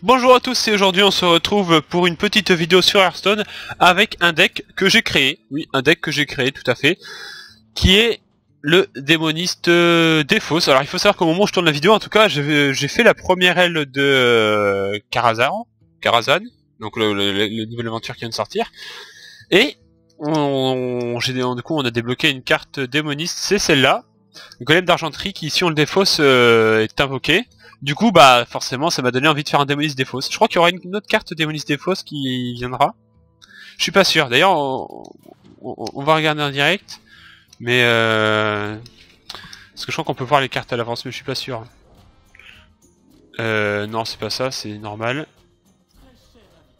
Bonjour à tous et aujourd'hui on se retrouve pour une petite vidéo sur Hearthstone avec un deck que j'ai créé, oui un deck que j'ai créé tout à fait, qui est le démoniste Défausse. Alors il faut savoir qu'au moment où je tourne la vidéo en tout cas j'ai fait la première aile de Karazhan, donc le nouvelle aventure qui vient de sortir, et du coup on a débloqué une carte démoniste, c'est celle-là, le golem d'argenterie qui ici on le Défausse est invoqué. Du coup, bah forcément, ça m'a donné envie de faire un démoniste Défausse. Je crois qu'il y aura une autre carte démoniste Défausse qui viendra. Je suis pas sûr. D'ailleurs, on va regarder en direct. Mais parce que je crois qu'on peut voir les cartes à l'avance, mais je suis pas sûr. Non, c'est pas ça, c'est normal.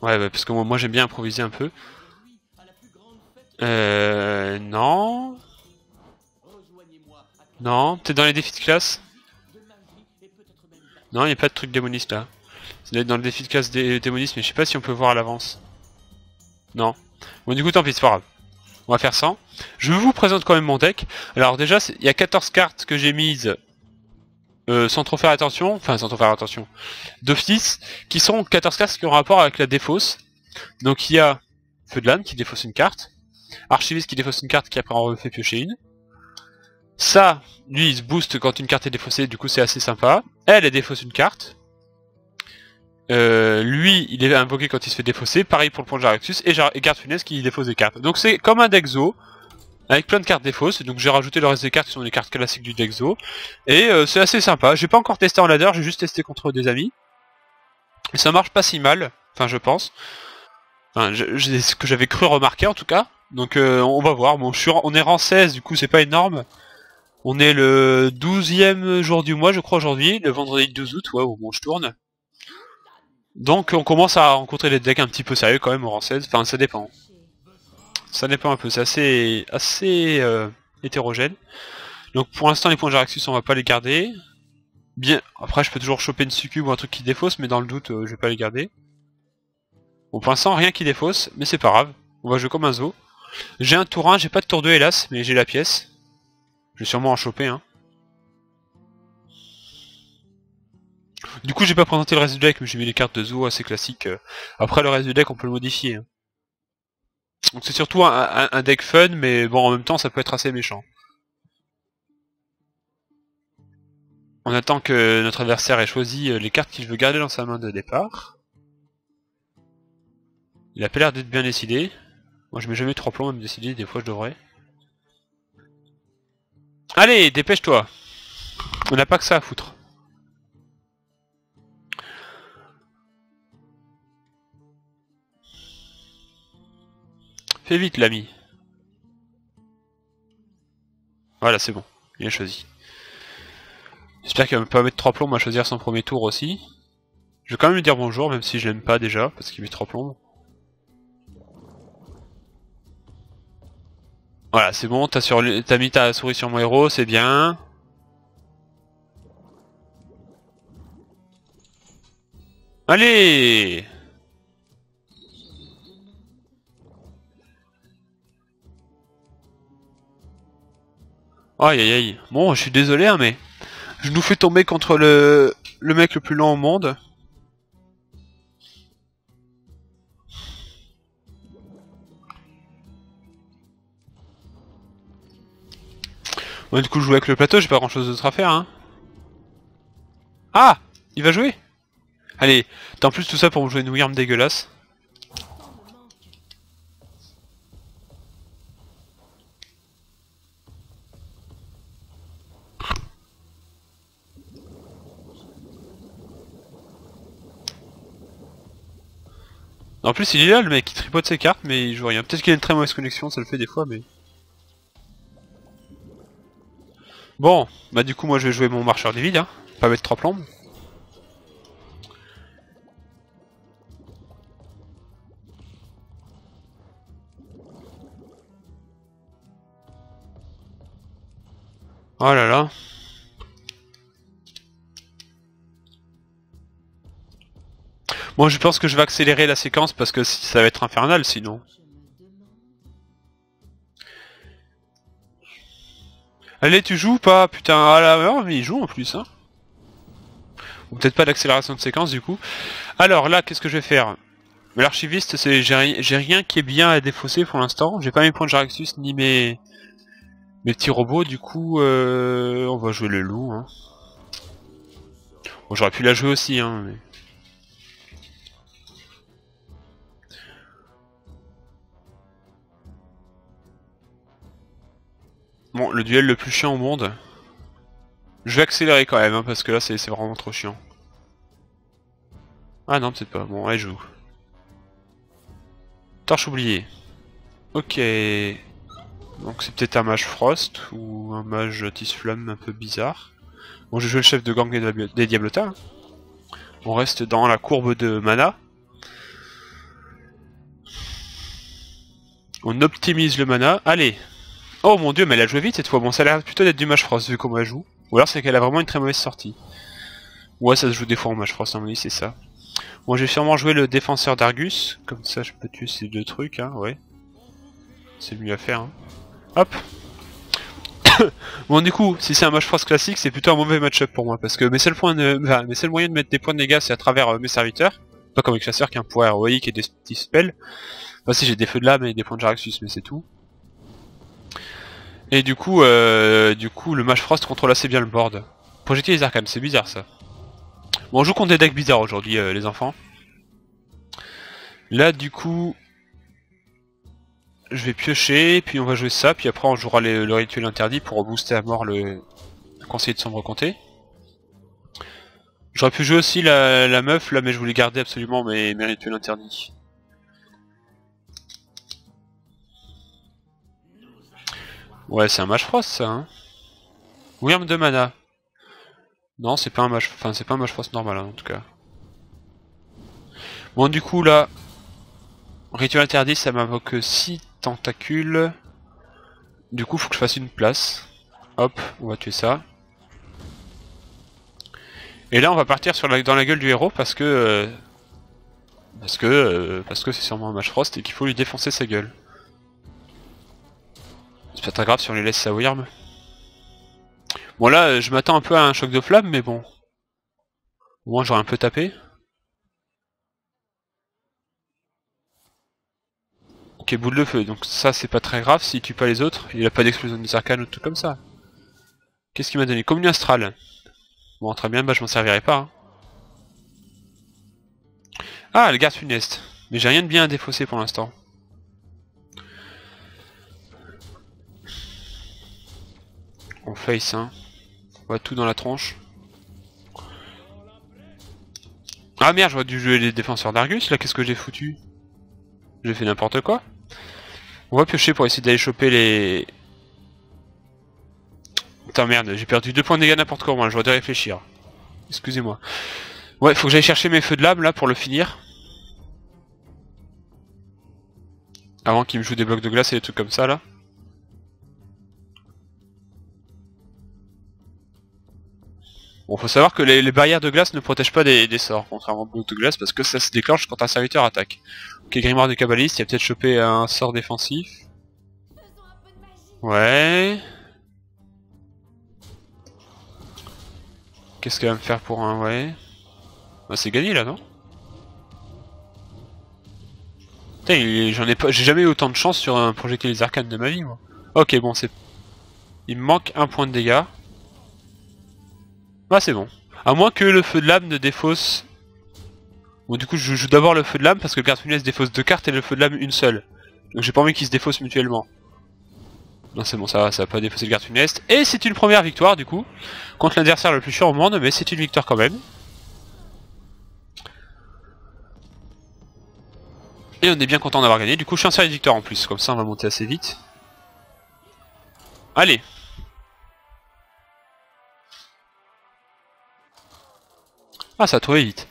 Ouais, bah, parce que moi j'aime bien improviser un peu. Non. Non, t'es dans les défis de classe? Non, il n'y a pas de truc démoniste là. C'est dans le défi de classe démoniste, mais je sais pas si on peut voir à l'avance. Non. Bon, du coup, tant pis, c'est pas grave. On va faire ça. Je vous présente quand même mon deck. Alors déjà, il y a 14 cartes que j'ai mises sans trop faire attention, d'office, qui sont 14 cartes qui ont rapport avec la défausse. Donc il y a Feu de l'âne qui défausse une carte, Archiviste qui défausse une carte qui après en refait piocher une. Ça, lui, il se booste quand une carte est défaussée, du coup c'est assez sympa. Elle défausse une carte. Lui, il est invoqué quand il se fait défausser. Pareil pour le point de Jaraxxus et Garde Funeste qui défausse des cartes. Donc c'est comme un deck Zo, avec plein de cartes défausses. Donc j'ai rajouté le reste des cartes qui sont des cartes classiques du deck Zo. Et c'est assez sympa. J'ai pas encore testé en ladder, j'ai juste testé contre des amis. Et ça marche pas si mal, enfin je pense. Enfin, c'est ce que j'avais cru remarquer en tout cas. Donc on va voir. Bon, on est rang 16, du coup c'est pas énorme. On est le 12e jour du mois, je crois, aujourd'hui, le vendredi 12 août, ouais, au moment où je tourne. Donc on commence à rencontrer des decks un petit peu sérieux quand même au rang 16, enfin ça dépend. Ça dépend un peu, c'est assez hétérogène. Donc pour l'instant les points de Jaraxxus on va pas les garder. Bien, après je peux toujours choper une succube ou un truc qui défausse, mais dans le doute je vais pas les garder. Bon pour l'instant rien qui défausse, mais c'est pas grave. On va jouer comme un Zo. J'ai un tour 1, j'ai pas de tour 2 hélas, mais j'ai la pièce. Je vais sûrement en choper un. Du coup j'ai pas présenté le reste du deck, mais j'ai mis les cartes de Zo assez classiques. Après le reste du deck on peut le modifier. Hein. Donc c'est surtout un deck fun, mais bon en même temps ça peut être assez méchant. On attend que notre adversaire ait choisi les cartes qu'il veut garder dans sa main de départ. Il a pas l'air d'être bien décidé. Moi je mets jamais 3 plombs à me décider, des fois je devrais. Allez, dépêche-toi. On n'a pas que ça à foutre. Fais vite l'ami. Voilà, c'est bon. Il a choisi. J'espère qu'il va pas mettre 3 plombs à choisir son premier tour aussi. Je vais quand même lui dire bonjour, même si je l'aime pas déjà, parce qu'il met 3 plombs. Voilà, c'est bon, t'as mis ta souris sur mon héros, c'est bien. Allez! Aïe aïe aïe. Bon, je suis désolé, hein, mais je nous fais tomber contre le mec le plus lent au monde. Bon, du coup, je joue avec le plateau, j'ai pas grand chose d'autre à faire, hein. Ah! Il va jouer? Allez, t'as en plus tout ça pour me jouer une Wyrm dégueulasse. En plus, il est là, le mec, il tripote ses cartes, mais il joue rien. Peut-être qu'il a une très mauvaise connexion, ça le fait des fois, mais... Bon, bah du coup, moi je vais jouer mon marcheur des vides, hein. Pas mettre 3 plombes. Oh là là. Bon, je pense que je vais accélérer la séquence parce que ça va être infernal sinon. Allez, tu joues ou pas? Putain, ah là, mais il joue en plus, hein. Ou peut-être pas d'accélération de séquence du coup. Alors là, qu'est-ce que je vais faire? L'archiviste, j'ai rien qui est bien à défausser pour l'instant. J'ai pas mes points de Jaraxxus ni mes petits robots, du coup on va jouer le loup. Hein. Bon, j'aurais pu la jouer aussi, hein. Mais... Bon, le duel le plus chiant au monde. Je vais accélérer quand même, hein, parce que là c'est vraiment trop chiant. Ah non, peut-être pas. Bon, allez, joue. Torche oubliée. Ok. Donc c'est peut-être un mage Frost ou un mage Tisflamme un peu bizarre. Bon, je joue le chef de gang des Diablotins. Hein. On reste dans la courbe de mana. On optimise le mana. Allez. Oh mon dieu, mais elle a joué vite cette fois. Bon, ça a l'air plutôt d'être du mage Frost vu comment elle joue. Ou alors c'est qu'elle a vraiment une très mauvaise sortie. Ouais, ça se joue des fois en mage Frost, à mon avis, c'est ça. Bon, j'ai sûrement joué le défenseur d'Argus. Comme ça, je peux tuer ces deux trucs, hein, ouais. C'est mieux à faire, hein. Hop. Bon, du coup, si c'est un mage Frost classique, c'est plutôt un mauvais match-up pour moi. Parce que mes seuls moyens de mettre des points de dégâts, c'est à travers mes serviteurs. Pas comme avec chasseur qui a un pouvoir héroïque et des petits spells. Enfin, si j'ai des feux de lame et des points de Jaraxxus, mais c'est tout. Et du coup, le mage Frost contrôle assez bien le board. Projectiles les arcanes, c'est bizarre ça. Bon, on joue contre des decks bizarres aujourd'hui, les enfants. Là, du coup, je vais piocher, puis on va jouer ça, puis après on jouera le rituel interdit pour rebooster à mort le conseiller de sombre comté. J'aurais pu jouer aussi la meuf là, mais je voulais garder absolument mes rituels interdits. Ouais, c'est un mage Frost ça, hein. Wyrm de mana. Non, c'est pas un mage, enfin c'est pas un mage Frost normal hein, en tout cas. Bon, du coup là, rituel interdit, ça m'invoque 6 tentacules. Du coup, faut que je fasse une place. Hop, on va tuer ça. Et là, on va partir dans la gueule du héros parce que c'est sûrement un mage Frost et qu'il faut lui défoncer sa gueule. C'est pas très grave si on les laisse sa Wyrm. Bon là, je m'attends un peu à un choc de flamme, mais bon. Au moins j'aurais un peu tapé. Ok, boule de feu, donc ça c'est pas très grave s'il tue pas les autres. Il a pas d'explosion des arcanes ou tout comme ça. Qu'est-ce qu'il m'a donné? Commune astrale. Bon, très bien, bah je m'en servirai pas. Hein. Ah, le garde funeste. Mais j'ai rien de bien à défausser pour l'instant. On face, hein. On va tout dans la tronche. Ah merde, j'aurais dû jouer les défenseurs d'Argus, là, qu'est-ce que j'ai foutu? J'ai fait n'importe quoi. On va piocher pour essayer d'aller choper les... Putain merde, j'ai perdu 2 points de dégâts n'importe comment, je dois réfléchir. Excusez-moi. Ouais, faut que j'aille chercher mes feux de lame, là, pour le finir. Avant qu'il me joue des blocs de glace et des trucs comme ça, là. Bon, faut savoir que les barrières de glace ne protègent pas des sorts, contrairement aux blocs de glace, parce que ça se déclenche quand un serviteur attaque. Ok, grimoire de kabbaliste, il a peut-être chopé un sort défensif. Ouais. Qu'est-ce qu'elle va me faire pour un ouais? Bah, c'est gagné là, non? Putain, j'ai jamais eu autant de chance sur un projectile des arcanes de ma vie, moi. Ok, bon, c'est... Il me manque un point de dégâts. Bah, c'est bon. À moins que le feu de lame ne défausse... Bon, du coup, je joue d'abord le feu de lame parce que le garde funeste défausse 2 cartes et le feu de lame une seule. Donc j'ai pas envie qu'ils se défaussent mutuellement. Non, c'est bon, ça va pas défausser le garde funeste. Et c'est une première victoire, du coup, contre l'adversaire le plus chiant au monde, mais c'est une victoire quand même. Et on est bien content d'avoir gagné. Du coup, je suis en série de victoire en plus. Comme ça, on va monter assez vite. Allez. Ah, ça a trouvé vite.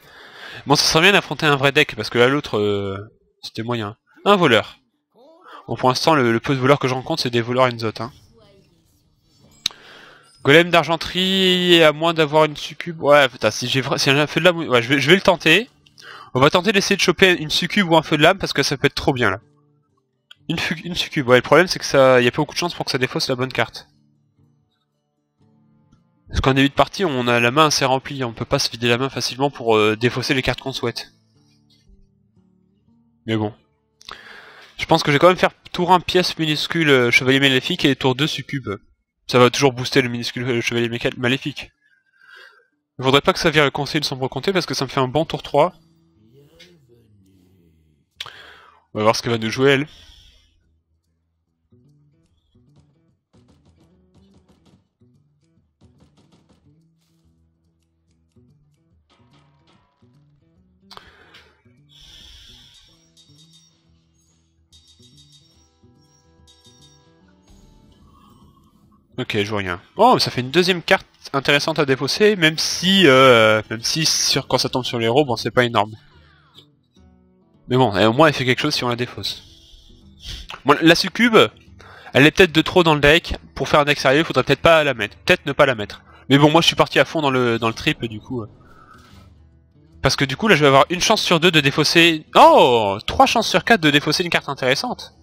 Bon, ça serait bien d'affronter un vrai deck, parce que là, l'autre, c'était moyen. Un voleur. Bon, pour l'instant, le peu de voleurs que je rencontre, c'est des voleurs Enzot. Hein. Golem d'argenterie, à moins d'avoir une succube... Ouais, putain, si j'ai un feu de lame... Ouais, je vais le tenter. On va tenter d'essayer de choper une succube ou un feu de lame, parce que ça peut être trop bien, là. Une succube, ouais, le problème, c'est que ça... Y a pas beaucoup de chance pour que ça défausse la bonne carte. Parce qu'en début de partie, on a la main assez remplie, on peut pas se vider la main facilement pour défausser les cartes qu'on souhaite. Mais bon. Je pense que je vais quand même faire tour 1 pièce minuscule chevalier maléfique et tour 2 succube. Ça va toujours booster le minuscule chevalier maléfique. Je voudrais pas que ça vire le conseil de sombre comté parce que ça me fait un bon tour 3. On va voir ce qu'elle va nous jouer elle. Ok, je vois rien. Oh, ça fait une deuxième carte intéressante à défausser, même si quand ça tombe sur les héros, bon, c'est pas énorme. Mais bon, au moins elle fait quelque chose si on la défausse. Bon, la succube, elle est peut-être de trop dans le deck. Pour faire un deck sérieux, il faudrait peut-être pas la mettre. Peut-être ne pas la mettre. Mais bon, moi je suis parti à fond dans le triple du coup. Parce que du coup là je vais avoir une chance sur 2 de défausser... Oh, 3 chances sur 4 de défausser une carte intéressante.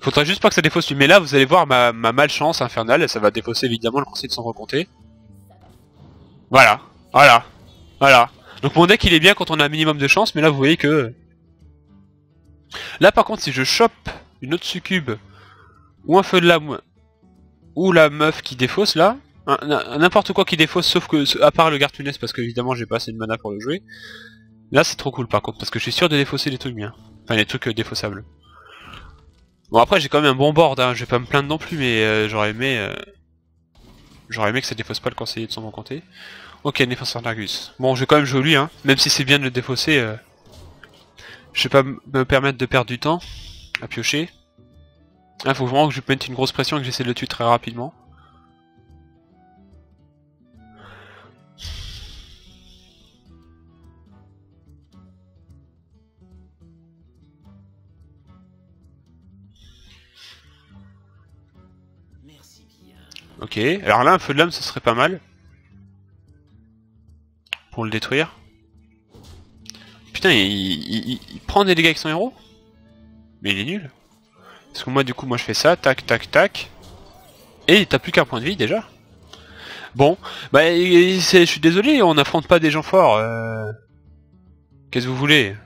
Faudrait juste pas que ça défausse lui. Mais là vous allez voir ma malchance infernale. Ça va défausser évidemment le conseil de son recompté. Voilà. Voilà. Voilà. Donc mon deck il est bien quand on a un minimum de chance. Mais là vous voyez que... Là par contre si je chope une autre succube ou un feu de lame ou la meuf qui défausse là, n'importe quoi qui défausse sauf que à part le garde funeste parce que évidemment j'ai pas assez de mana pour le jouer. Là c'est trop cool par contre parce que je suis sûr de défausser les trucs bien. Enfin les trucs défaussables. Bon après j'ai quand même un bon board, hein. Je vais pas me plaindre non plus mais j'aurais aimé que ça défausse pas le conseiller de son bon comté. Ok, défenseur d'Argus. Bon je vais quand même jouer lui hein, même si c'est bien de le défausser. Je vais pas me permettre de perdre du temps à piocher. Ah, faut vraiment que je mette une grosse pression et que j'essaie de le tuer très rapidement. Ok, alors là un feu de lame ce serait pas mal. Pour le détruire. Putain, il prend des dégâts avec son héros? Mais il est nul. Parce que moi du coup moi je fais ça, tac tac tac. Et t'as plus qu'un point de vie déjà. Bon, bah je suis désolé, on n'affronte pas des gens forts. Qu'est-ce que vous voulez?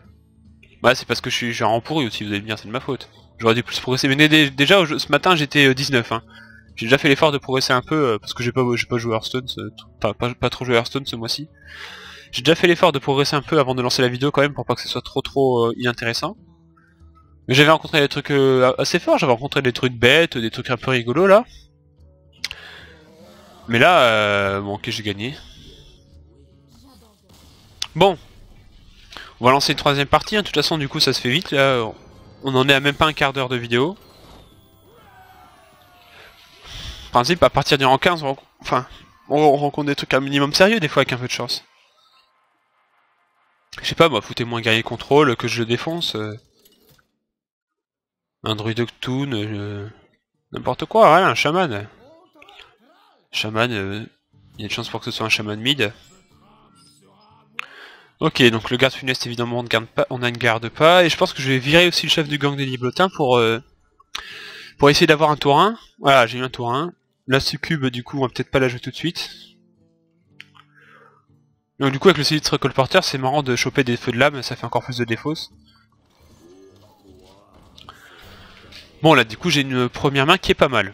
Bah c'est parce que je suis un rang pourri aussi, vous allez me dire c'est de ma faute. J'aurais dû plus progresser, mais déjà ce matin j'étais 19 hein. J'ai déjà fait l'effort de progresser un peu parce que j'ai pas joué Hearthstone, pas trop joué Hearthstone ce mois-ci. J'ai déjà fait l'effort de progresser un peu avant de lancer la vidéo quand même pour pas que ce soit trop inintéressant. Mais j'avais rencontré des trucs assez forts, j'avais rencontré des trucs bêtes, des trucs un peu rigolos là. Mais là, bon ok j'ai gagné. Bon, on va lancer une troisième partie, hein. De toute façon du coup ça se fait vite, là on en est à même pas un quart d'heure de vidéo. En principe à partir du rang 15, on rencontre des trucs un minimum sérieux des fois avec un peu de chance. Je sais pas moi, foutez-moi un guerrier contrôle, que je le défonce. Un druide Octoon, n'importe quoi, voilà, un chaman. Chaman, il y a une chance pour que ce soit un chaman mid. Ok, donc le garde funeste évidemment on ne garde pas, et je pense que je vais virer aussi le chef du gang des Liblotins pour essayer d'avoir un tour 1. Voilà, j'ai eu un tour 1. La succube du coup on va peut-être pas la jouer tout de suite. Donc du coup avec le Silistre Colporteur c'est marrant de choper des feux de lame, ça fait encore plus de défausse. Bon là du coup j'ai une première main qui est pas mal.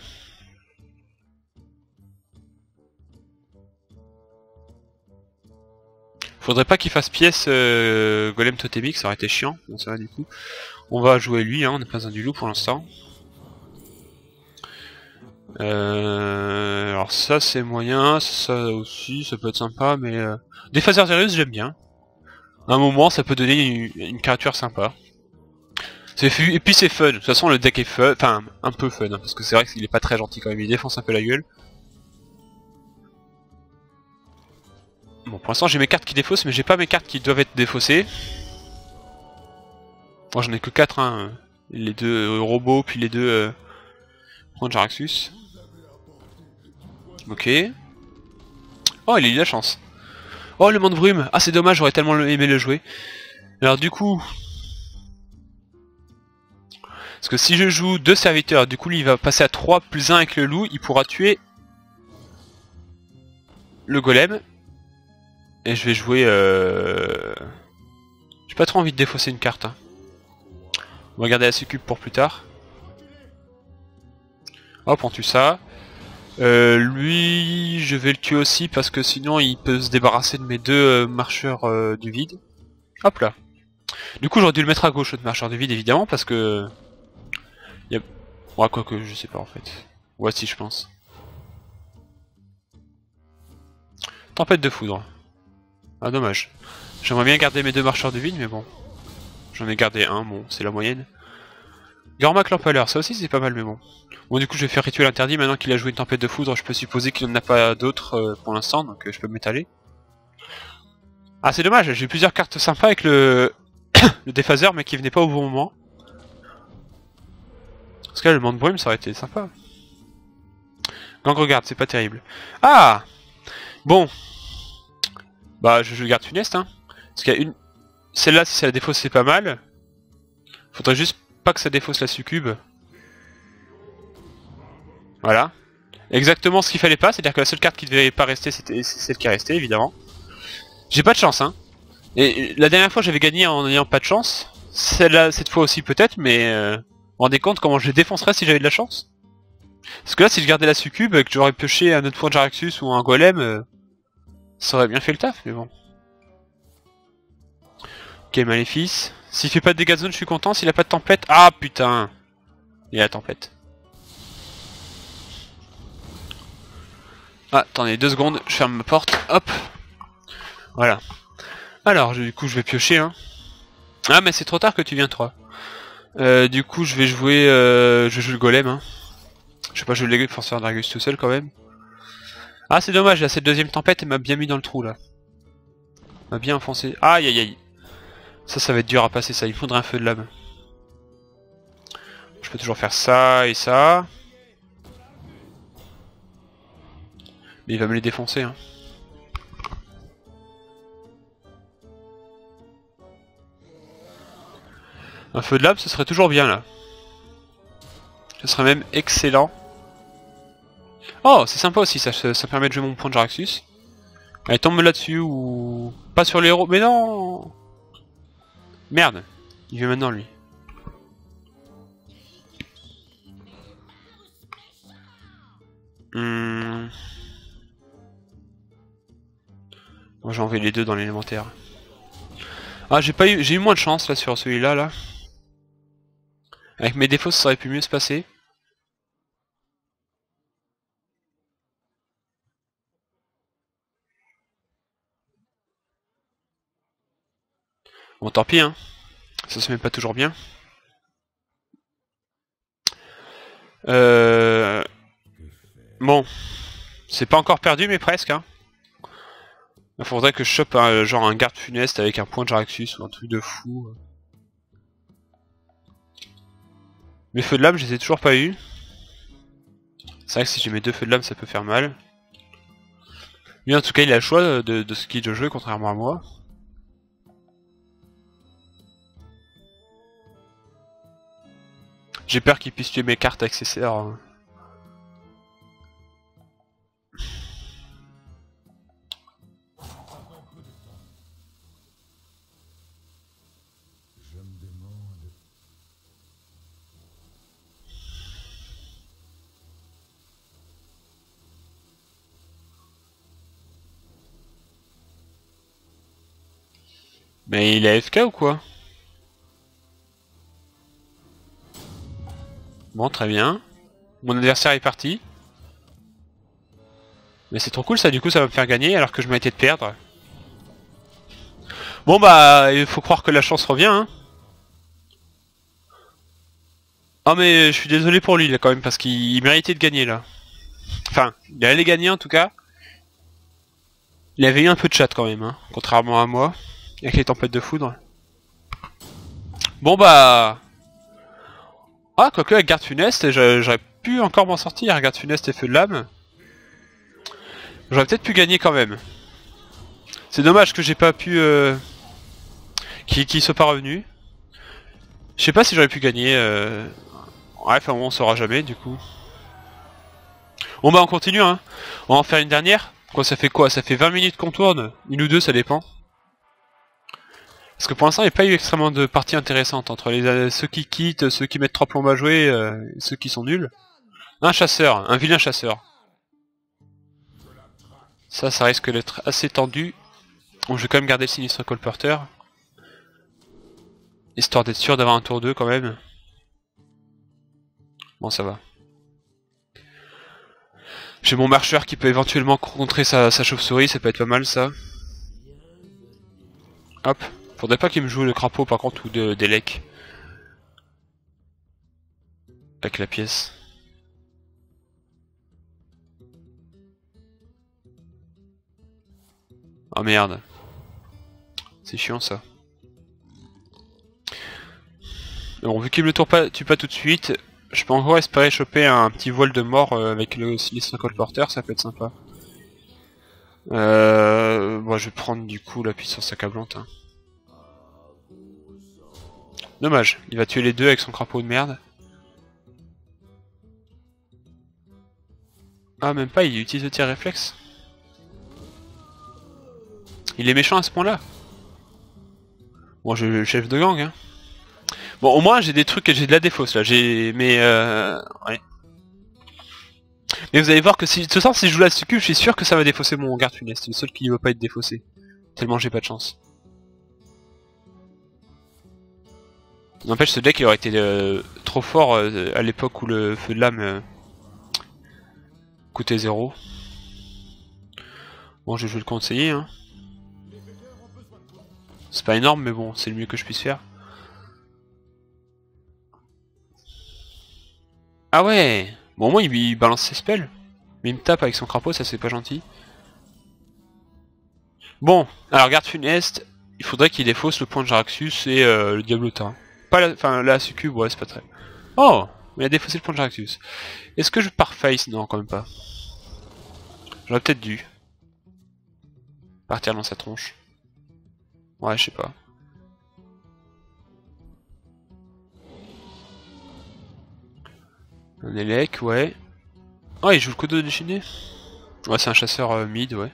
Faudrait pas qu'il fasse pièce golem totémique, ça aurait été chiant. Bon ça va du coup. On va jouer lui, hein, on n'a pas un du loup pour l'instant. Alors ça c'est moyen, ça aussi, ça peut être sympa, mais... Des phasers sérieuses j'aime bien. À un moment ça peut donner une créature sympa. Et puis c'est fun, de toute façon le deck est fun, enfin un peu fun, hein, parce que c'est vrai qu'il est pas très gentil quand même, il défonce un peu la gueule. Bon pour l'instant j'ai mes cartes qui défaussent, mais j'ai pas mes cartes qui doivent être défaussées. Moi j'en ai que 4, hein. Les deux robots, puis les deux Jaraxxus. Ok. Oh il a eu de la chance. Oh le monde brume, ah c'est dommage, j'aurais tellement aimé le jouer. Alors du coup... Parce que si je joue 2 serviteurs, du coup lui il va passer à 3 plus 1 avec le loup, il pourra tuer le golem. Et je vais jouer... J'ai pas trop envie de défausser une carte. Hein. On va garder la succube pour plus tard. Hop, on tue ça. Lui, je vais le tuer aussi parce que sinon il peut se débarrasser de mes deux marcheurs du vide. Hop là. Du coup, j'aurais dû le mettre à gauche, le marcheur du vide, évidemment, parce que... Ouais, quoi que, je sais pas en fait. Voici, je pense. Tempête de foudre. Ah, dommage. J'aimerais bien garder mes deux marcheurs du vide, mais bon. J'en ai gardé un, bon, c'est la moyenne. Gormak l'Empaler, ça aussi c'est pas mal, mais bon. Bon, du coup, je vais faire rituel interdit. Maintenant qu'il a joué une tempête de foudre, je peux supposer qu'il n'en a pas d'autres pour l'instant, donc je peux m'étaler. Ah, c'est dommage, j'ai plusieurs cartes sympas avec le, le déphaseur, mais qui venait pas au bon moment. Parce que là, le monde brume, ça aurait été sympa. Gang regarde, c'est pas terrible. Ah! Bon. Bah, je garde funeste, hein. Parce qu'il y a une... Celle-là, si ça la défausse, c'est pas mal. Faudrait juste pas que ça défausse la succube. Voilà. Exactement ce qu'il fallait pas, c'est-à-dire que la seule carte qui devait pas rester, c'est celle qui est restée, évidemment. J'ai pas de chance, hein. Et la dernière fois, j'avais gagné en ayant pas de chance. Celle-là, cette fois aussi peut-être, mais... vous vous rendez compte comment je les défoncerais si j'avais de la chance? Parce que là, si je gardais la succube et que j'aurais pioché un autre point de Jaraxxus ou un golem, ça aurait bien fait le taf, mais bon. Ok, maléfice. S'il fait pas de dégâts de zone, je suis content. S'il a pas de tempête... Ah, putain. Il y a la tempête. Ah, attendez 2 secondes, je ferme ma porte. Hop. Voilà. Alors, du coup, je vais piocher, hein. Ah, mais c'est trop tard que tu viens, toi. Du coup, je vais jouer... je joue le golem, hein. Je sais pas, je vais le forceur d'Argus tout seul, quand même. Ah, c'est dommage, là, cette deuxième tempête, elle m'a bien mis dans le trou, là. M'a bien enfoncé. Aïe, aïe, aïe. Ça va être dur à passer, ça. Il faudrait un feu de lame. Je peux toujours faire ça et ça. Mais il va me les défoncer, hein. Un feu de lame, ce serait toujours bien, là. Ce serait même excellent. Oh, c'est sympa aussi, ça permet de jouer mon point de Jaraxxus. Allez, tombe là-dessus ou... Pas sur les héros, mais non. Merde, il vient maintenant, lui. Bon, j'ai envoyé les deux dans l'élémentaire. Ah, j'ai eu moins de chance là sur celui-là, là. Avec mes défauts, ça aurait pu mieux se passer. Bon, tant pis, hein. Ça se met pas toujours bien. Bon. C'est pas encore perdu, mais presque, hein. Il faudrait que je chope genre un garde funeste avec un point de Jaraxxus ou un truc de fou. Mes feux de lame, je les ai toujours pas eu. C'est vrai que si j'ai mes deux feux de lame, ça peut faire mal. Lui, en tout cas, il a le choix de ce qu'il doit jouer, contrairement à moi. J'ai peur qu'il puisse tuer mes cartes accessoires. Mais il est AFK ou quoi? Bon, très bien. Mon adversaire est parti. Mais c'est trop cool ça, du coup ça va me faire gagner alors que je m'étais de perdre. Bon bah, il faut croire que la chance revient, hein. Ah mais je suis désolé pour lui là quand même, parce qu'il méritait de gagner là. Enfin, il allait gagner en tout cas. Il avait eu un peu de chat quand même, hein, contrairement à moi, avec les tempêtes de foudre. Bon bah... Ah, quoique avec garde funeste, j'aurais pu encore m'en sortir, garde funeste et feu de lame. J'aurais peut-être pu gagner quand même. C'est dommage que j'ai pas pu... Qu'il soit pas revenu. Je sais pas si j'aurais pu gagner... Ouais, enfin bon, on saura jamais du coup. Bon bah on continue, hein. On va en faire une dernière. Quoi, ça fait quoi? Ça fait 20 minutes qu'on tourne? Une ou deux, ça dépend. Parce que pour l'instant, il n'y a pas eu extrêmement de parties intéressantes entre ceux qui quittent, ceux qui mettent 3 plombes à jouer, et ceux qui sont nuls. Un chasseur, un vilain chasseur. Ça risque d'être assez tendu. Bon, je vais quand même garder le sinistre colporteur. Histoire d'être sûr d'avoir un tour 2 quand même. Bon, ça va. J'ai mon marcheur qui peut éventuellement contrer sa chauve-souris, ça peut être pas mal ça. Hop. Faudrait pas qu'il me joue le crapaud par contre ou des lecs. Avec la pièce. Oh merde. C'est chiant ça. Bon, vu qu'il me le tue pas tout de suite, je peux encore espérer choper un petit voile de mort avec le sinistre colporteur, ça peut être sympa. Bon, je vais prendre du coup la puissance accablante. Hein. Dommage, il va tuer les deux avec son crapaud de merde. Ah, même pas, il utilise le tir réflexe. Il est méchant à ce point-là. Bon, j'ai le chef de gang, hein. Bon, au moins, j'ai des trucs et j'ai de la défausse, là. Ouais. Mais vous allez voir que si... De toute façon, si je joue la succube, je suis sûr que ça va défausser mon garde funeste. C'est le seul qui ne veut pas être défaussé. Tellement j'ai pas de chance. N'empêche, ce deck, il aurait été trop fort à l'époque où le feu de lame coûtait 0. Bon, je vais le conseiller, hein. C'est pas énorme, mais bon, c'est le mieux que je puisse faire. Ah ouais. Bon, au moins, il balance ses spells. Mais il me tape avec son crapaud, ça c'est pas gentil. Bon, alors garde funeste, il faudrait qu'il défausse le point de Jaraxxus et le diablotin. Pas la... Enfin, la succube, ouais, c'est pas très... Oh, mais il a défaussé le point de Jaraxxus. Est-ce que je pars face? Non, quand même pas. J'aurais peut-être dû. Partir dans sa tronche. Ouais, je sais pas. Un élec, ouais. Oh, il joue le code de déchaîné. Ouais, c'est un chasseur mid, ouais.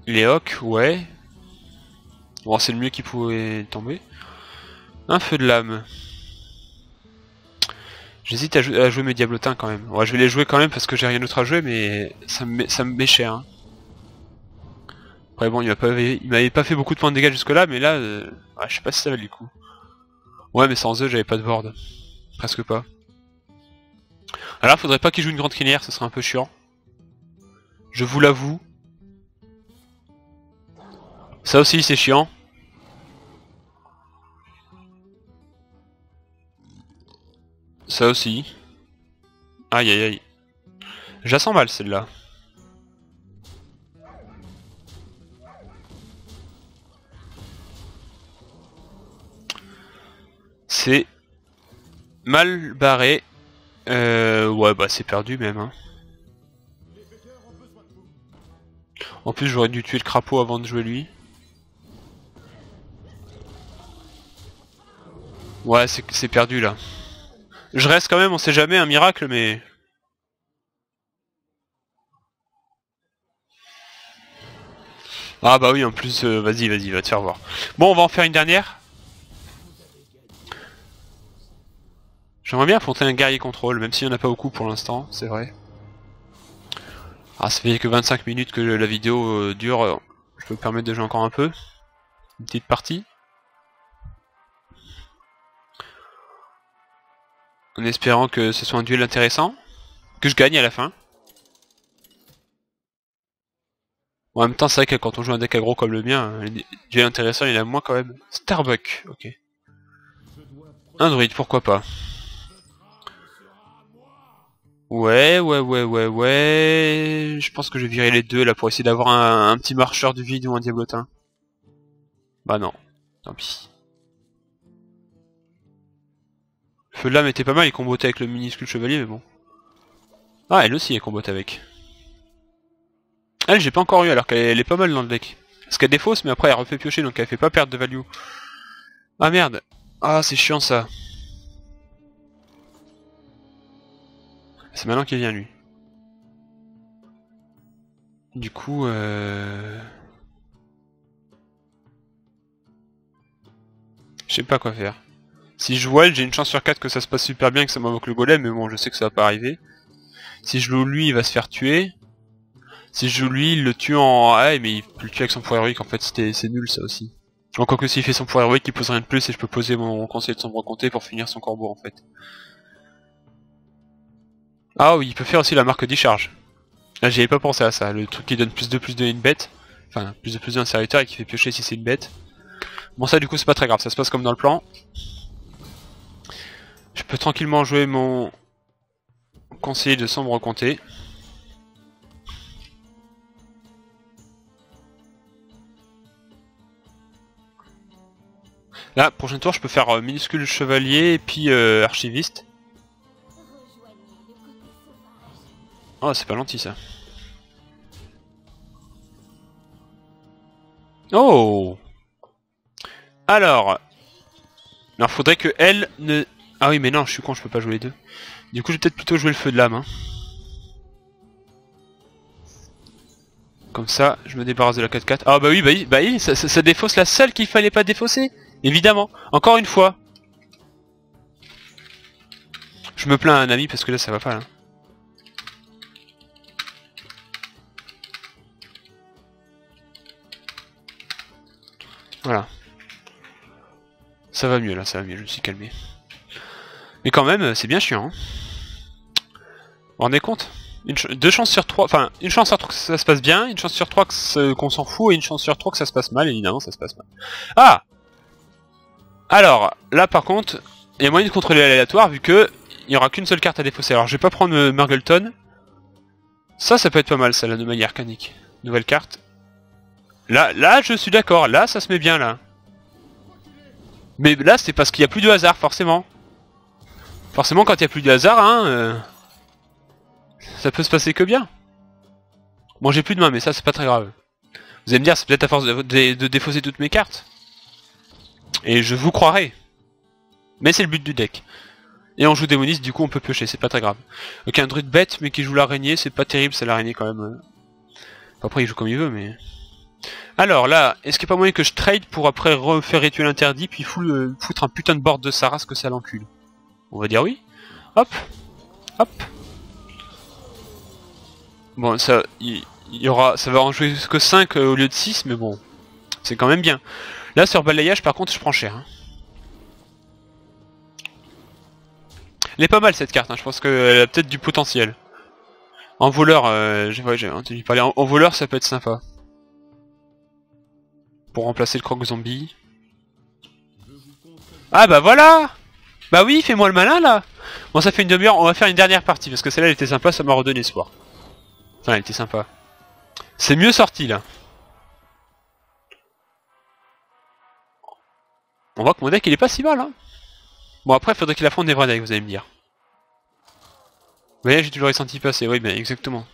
Léoc, ouais. Bon, c'est le mieux qui pouvait tomber. Un feu de lame. J'hésite à jouer mes diablotins quand même. Ouais, je vais les jouer quand même parce que j'ai rien d'autre à jouer, mais ça me met cher. Hein. Après bon, il m'avait pas fait beaucoup de points de dégâts jusque là, mais là, ouais, je sais pas si ça valait le coup. Ouais, mais sans eux, j'avais pas de board. Presque pas. Alors, faudrait pas qu'il joue une grande crinière, ce serait un peu chiant. Je vous l'avoue. Ça aussi, c'est chiant. Ça aussi. Aïe aïe aïe. Je la sens mal celle-là. C'est mal barré. Ouais, bah c'est perdu même. Hein. En plus, j'aurais dû tuer le crapaud avant de jouer lui. Ouais, c'est perdu là. Je reste quand même, on sait jamais, un miracle, mais... Ah bah oui, en plus, vas-y, va te faire voir. Bon, on va en faire une dernière. J'aimerais bien affronter un guerrier contrôle, même s'il n'y en a pas beaucoup pour l'instant, c'est vrai. Ah, ça fait que 25 minutes que la vidéo dure, je peux me permettre de jouer encore un peu. Une petite partie. En espérant que ce soit un duel intéressant. Que je gagne à la fin. Bon, en même temps, c'est vrai que quand on joue un deck aggro comme le mien, les duels intéressants, il y en a moins quand même. Starbuck, ok. Un druide, pourquoi pas. Ouais. Je pense que je vais virer les deux là pour essayer d'avoir un petit marcheur du vide ou un diablotin. Bah non, tant pis. Feu de lame était pas mal, il combotait avec le minuscule chevalier, mais bon. Ah, elle aussi, elle combote avec. Elle, j'ai pas encore eu, alors qu'elle est pas mal dans le deck. Parce qu'elle défausse, mais après elle refait piocher, donc elle fait pas perdre de value. Ah merde. Ah, c'est chiant ça. C'est maintenant qu'il vient lui. Du coup, je sais pas quoi faire. Si je joue elle, j'ai une chance sur 4 que ça se passe super bien, que ça m'invoque le golem, mais bon, je sais que ça va pas arriver. Si je joue lui, il va se faire tuer. Si je joue lui, il le tue en... Ah, mais il peut le tuer avec son pouvoir héroïque, en fait, c'est nul ça aussi. Encore que s'il fait son pouvoir héroïque, il pose rien de plus et je peux poser mon conseil de sombre comté pour finir son corbeau en fait. Ah oui, il peut faire aussi la marque d'e-charge. Là j'y avais pas pensé à ça, le truc qui donne plus de une bête. Enfin, plus de un serviteur et qui fait piocher si c'est une bête. Bon ça du coup c'est pas très grave, ça se passe comme dans le plan. Je peux tranquillement jouer mon conseiller de sombre comté. Là, prochain tour, je peux faire minuscule chevalier et puis archiviste. Oh, c'est pas gentil ça. Oh! Alors, faudrait que elle ne... Ah oui, mais non, je suis con, je peux pas jouer les deux. Du coup, je vais peut-être plutôt jouer le feu de lame. Hein. Comme ça, je me débarrasse de la 4-4. Ah bah oui, ça défausse la seule qu'il fallait pas défausser. Évidemment. Encore une fois. Je me plains à un ami parce que là, ça va pas. Là. Voilà. Ça va mieux là, ça va mieux, je me suis calmé. Mais quand même, c'est bien chiant. Hein. Vous vous rendez compte 2 chances sur 3, enfin, une chance sur 3 que ça se passe bien, une chance sur 3 qu'on s'en fout, et une chance sur 3 que ça se passe mal, évidemment ça se passe mal. Ah! Alors, là par contre, il y a moyen de contrôler l'aléatoire vu que il n'y aura qu'une seule carte à défausser. Alors je vais pas prendre Murgleton. Ça peut être pas mal ça, l'anomalie arcanique. Nouvelle carte. Là je suis d'accord, là ça se met bien là. Mais là c'est parce qu'il n'y a plus de hasard, forcément. Forcément quand il n'y a plus de hasard, hein... ça peut se passer que bien. Bon j'ai plus de main mais ça c'est pas très grave. Vous allez me dire c'est peut-être à force de défausser toutes mes cartes. Et je vous croirai. Mais c'est le but du deck. Et on joue démoniste, du coup on peut piocher, c'est pas très grave. Ok, un druide bête mais qui joue l'araignée, c'est pas terrible, c'est l'araignée quand même. Après il joue comme il veut mais... Alors là, est-ce qu'il n'y a pas moyen que je trade pour après refaire rituel interdit puis foutre un putain de board de sa race que ça l'encule? On va dire oui. Hop. Hop. Bon ça, il y aura, ça va en jouer que 5 au lieu de 6 mais bon. C'est quand même bien. Là sur balayage par contre je prends cher. Hein. Elle est pas mal cette carte, hein. Je pense qu'elle a peut-être du potentiel. En voleur, j'ai entendu parler. En voleur ça peut être sympa. Pour remplacer le croc zombie. Ah bah voilà. Bah oui, fais-moi le malin là. Bon ça fait une demi-heure, on va faire une dernière partie parce que celle-là elle était sympa, ça m'a redonné espoir. Enfin elle était sympa. C'est mieux sorti là. On voit que mon deck il est pas si mal hein. Bon après il faudrait qu'il affronte des vrais decks, vous allez me dire. Vous voyez j'ai toujours ressenti passer, oui ben exactement.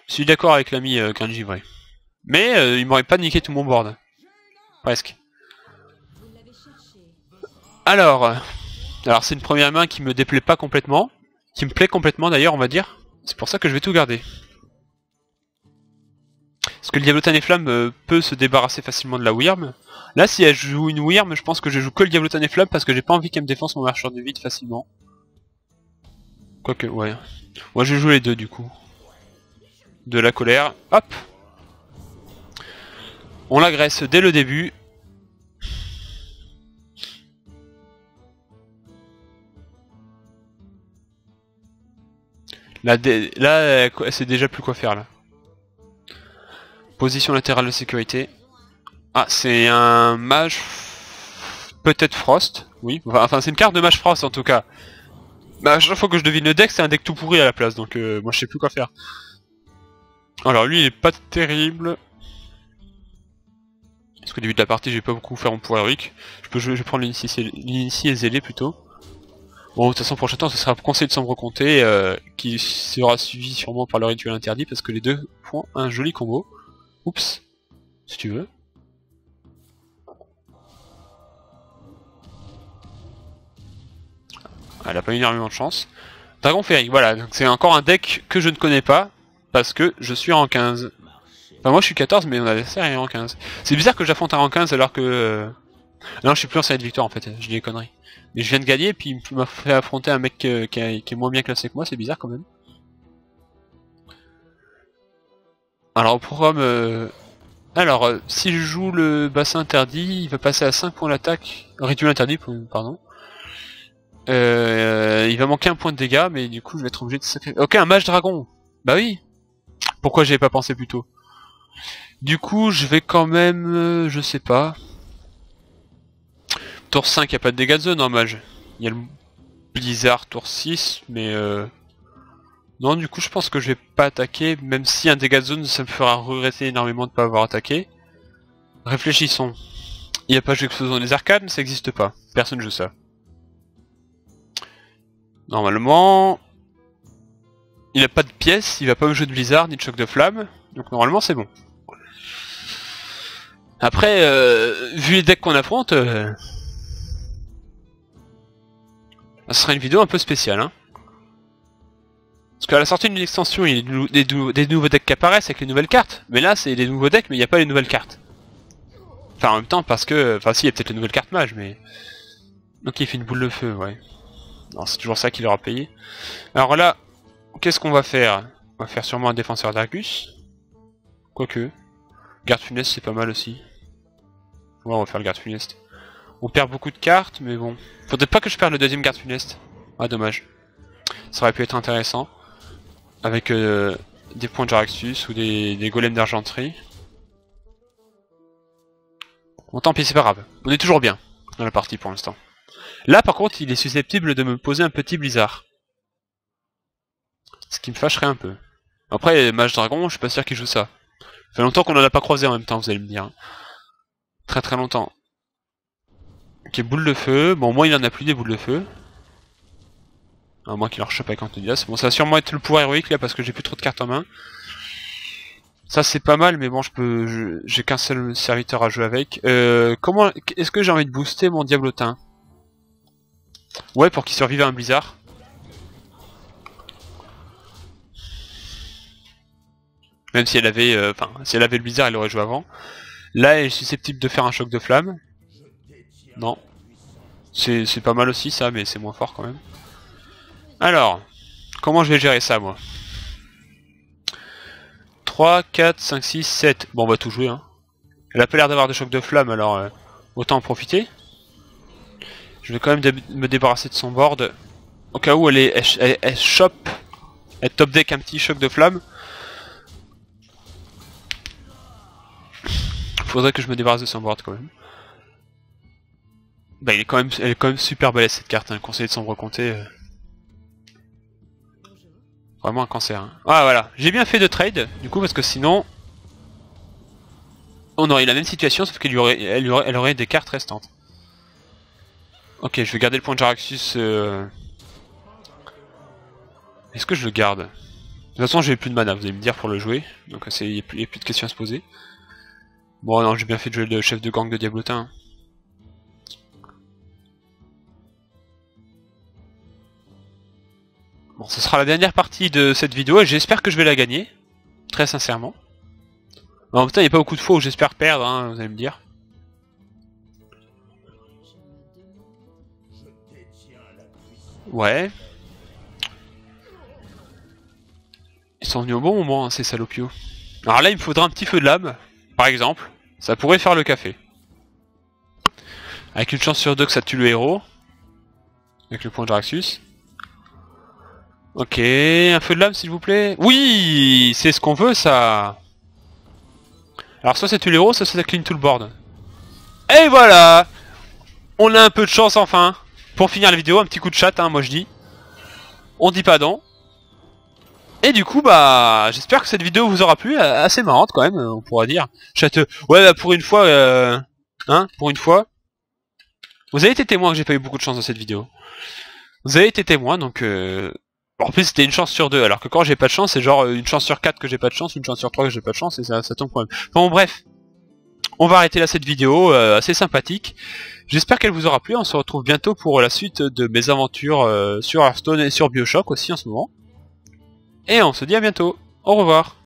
Je suis d'accord avec l'ami Kanji vrai. Mais il m'aurait pas niqué tout mon board. Presque. Alors c'est une première main qui me déplaît pas complètement. Qui me plaît complètement d'ailleurs on va dire. C'est pour ça que je vais tout garder. Parce que le Diablotin et Flamme peut se débarrasser facilement de la Wyrm. Là si elle joue une Wyrm, je pense que je joue que le Diablotin et Flamme parce que j'ai pas envie qu'elle me défonce mon marcheur du vide facilement. Quoique, ouais. Moi je joue les deux du coup. De la colère, hop. On l'agresse dès le début. Là, elle sait déjà plus quoi faire là. Position latérale de sécurité. Ah, c'est un mage... Peut-être Frost, oui. Enfin, c'est une carte de mage Frost en tout cas. Bah, à chaque fois que je devine le deck, c'est un deck tout pourri à la place, donc moi je sais plus quoi faire. Alors lui, il est pas terrible. Parce qu'au début de la partie, je vais pas beaucoup faire mon pouvoir héroïque. Je vais prendre l'initié zélé plutôt. Bon, de toute façon, prochain temps, ce sera conseil de sombre comté, qui sera suivi sûrement par le rituel interdit, parce que les deux font un joli combo. Oups, si tu veux. Elle a pas eu énormément de chance. Dragon Ferry, voilà, donc c'est encore un deck que je ne connais pas, parce que je suis en 15. Enfin moi je suis 14 mais mon adversaire est en 15. C'est bizarre que j'affronte un en 15 alors que... Non je suis plus en série de victoire en fait, je dis des conneries. Mais je viens de gagner et puis il m'a fait affronter un mec qui est moins bien classé que moi, c'est bizarre quand même. Alors au programme... Alors si je joue le bassin interdit, il va passer à 5 points d'attaque. Rituel interdit, pardon. Il va manquer un point de dégâts, mais du coup je vais être obligé de sacrifier... Ok, un mage dragon. Bah oui. Pourquoi j'y ai pas pensé plus tôt? Du coup je vais quand même... je sais pas... Tour 5, y a pas de dégâts de zone en mage. Il y a le blizzard tour 6, mais non, du coup je pense que je vais pas attaquer, même si un dégât de zone ça me fera regretter énormément de pas avoir attaqué. Réfléchissons. Il n'y a pas de jeu explosion des arcades, ça existe pas. Personne joue ça. Normalement... Il a pas de pièces, il va pas me jouer de blizzard ni de choc de flamme, donc normalement c'est bon. Après, vu les decks qu'on affronte... ce sera une vidéo un peu spéciale, hein. Parce qu'à la sortie d'une extension, il y a des nouveaux decks qui apparaissent avec les nouvelles cartes. Mais là, c'est des nouveaux decks, mais il n'y a pas les nouvelles cartes. Enfin, en même temps, parce que... Enfin, si, il y a peut-être les nouvelles cartes mage, mais... Donc il fait une boule de feu, ouais. Non, c'est toujours ça qu'il aura payé. Alors là, qu'est-ce qu'on va faire? On va faire sûrement un défenseur d'Argus. Quoique. Garde funeste, c'est pas mal aussi. Ouais, on va faire le garde funeste. On perd beaucoup de cartes, mais bon. Faudrait pas que je perde le deuxième garde funeste. Ah, dommage. Ça aurait pu être intéressant. Avec des points de Jaraxxus ou des golems d'argenterie. Bon, tant pis, c'est pas grave. On est toujours bien dans la partie pour l'instant. Là, par contre, il est susceptible de me poser un petit blizzard. Ce qui me fâcherait un peu. Après, Mage Dragon, je suis pas sûr qu'il joue ça. Ça fait longtemps qu'on en a pas croisé en même temps, vous allez me dire. Très très longtemps. Ok, boule de feu. Bon, moi il en a plus des boules de feu. À moins qu'il leur chope avec Antonias. Bon, ça va sûrement être le pouvoir héroïque là parce que j'ai plus trop de cartes en main. Ça c'est pas mal, mais bon, j'ai qu'un seul serviteur à jouer avec. Comment est-ce que j'ai envie de booster mon diablotin? Ouais, pour qu'il survive à un blizzard. Même si elle avait, si elle avait le blizzard, elle aurait joué avant. Là, elle est susceptible de faire un choc de flamme. Non. C'est pas mal aussi ça, mais c'est moins fort quand même. Alors, comment je vais gérer ça moi? 3, 4, 5, 6, 7. Bon, on va tout jouer, hein. Elle a pas l'air d'avoir de choc de flamme, alors autant en profiter. Je vais quand même me débarrasser de son board. Au cas où elle chope, elle top deck un petit choc de flamme. Faudrait que je me débarrasse de son board quand même. Bah elle est quand même super balèze cette carte, hein. Conseiller de sombre comté. Vraiment un cancer. Hein. Ah voilà, j'ai bien fait de trade, du coup, parce que sinon... On aurait eu la même situation, sauf qu'elle aurait des cartes restantes. Ok, je vais garder le point de Jaraxxus. Est-ce que je le garde? De toute façon, j'ai plus de mana, vous allez me dire, pour le jouer. Donc il n'y a plus de questions à se poser. Bon, non, j'ai bien fait de jouer le chef de gang de Diablotin. Bon, ce sera la dernière partie de cette vidéo et j'espère que je vais la gagner. Très sincèrement. En même temps, il n'y a pas beaucoup de fois où j'espère perdre, hein, vous allez me dire. Ouais. Ils sont venus au bon moment, hein, ces salopios. Alors là, il me faudra un petit feu de lame, par exemple. Ça pourrait faire le café. Avec une chance sur 2 que ça tue le héros. Avec le point de Jaraxxus. Ok, un feu de lame s'il vous plaît. Oui, c'est ce qu'on veut ça. Alors soit ça tue le héros, soit ça clean tout le board. Et voilà. On a un peu de chance enfin. Pour finir la vidéo, un petit coup de chat, hein, moi je dis. On dit pas non. Et du coup, bah, j'espère que cette vidéo vous aura plu, assez marrante quand même, on pourra dire. Chateux. Ouais, bah pour une fois, hein, pour une fois. Vous avez été témoin que j'ai pas eu beaucoup de chance dans cette vidéo. Vous avez été témoin, donc en plus c'était une chance sur 2, alors que quand j'ai pas de chance, c'est genre une chance sur 4 que j'ai pas de chance, une chance sur 3 que j'ai pas de chance, et ça tombe quand même. Bon bref. On va arrêter là cette vidéo, assez sympathique. J'espère qu'elle vous aura plu, on se retrouve bientôt pour la suite de mes aventures sur Hearthstone et sur Bioshock aussi en ce moment. Et on se dit à bientôt, au revoir.